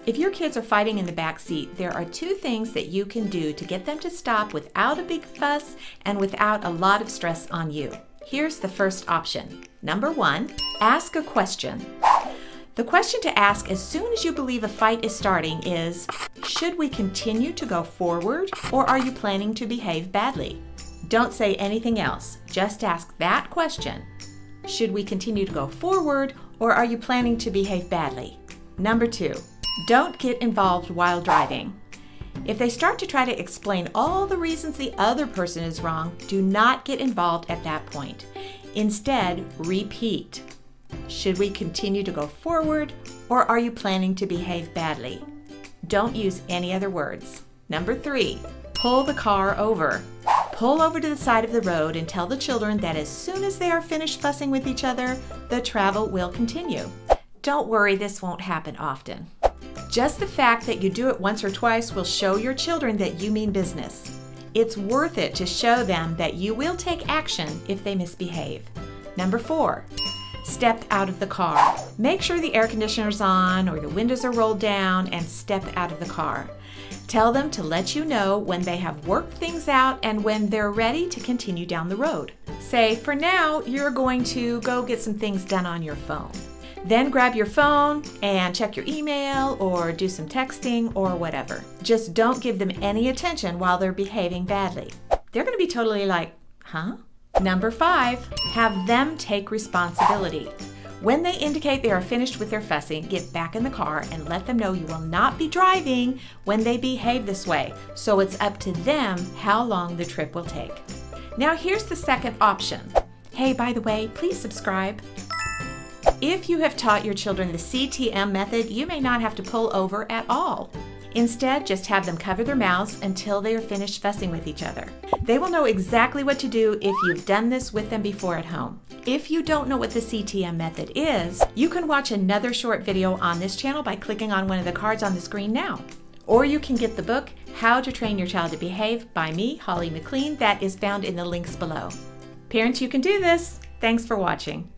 If your kids are fighting in the back seat, there are two things that you can do to get them to stop without a big fuss and without a lot of stress on you. Here's the first option. Number 1, ask a question. The question to ask as soon as you believe a fight is starting is, should we continue to go forward or are you planning to behave badly? Don't say anything else. Just ask that question. Should we continue to go forward or are you planning to behave badly? Number 2, don't get involved while driving. If they start to try to explain all the reasons the other person is wrong, do not get involved at that point. Instead, repeat. Should we continue to go forward or are you planning to behave badly? Don't use any other words. Number 3, pull the car over. Pull over to the side of the road and tell the children that as soon as they are finished fussing with each other, the travel will continue. Don't worry, this won't happen often. Just the fact that you do it once or twice will show your children that you mean business. It's worth it to show them that you will take action if they misbehave. Number 4, step out of the car. Make sure the air conditioner's on or the windows are rolled down and step out of the car. Tell them to let you know when they have worked things out and when they're ready to continue down the road. Say, for now, you're going to go get some things done on your phone. Then grab your phone and check your email or do some texting or whatever. Just don't give them any attention while they're behaving badly. They're going to be totally like, huh? Number 5, have them take responsibility. When they indicate they are finished with their fussing, get back in the car and let them know you will not be driving when they behave this way. So it's up to them how long the trip will take. Now here's the second option. Hey, by the way, please subscribe. If you have taught your children the CTM method, you may not have to pull over at all. Instead, just have them cover their mouths until they are finished fussing with each other. They will know exactly what to do if you've done this with them before at home. If you don't know what the CTM method is, you can watch another short video on this channel by clicking on one of the cards on the screen now. Or you can get the book, How to Train Your Child to Behave by me, Holly McLean, that is found in the links below. Parents, you can do this. Thanks for watching.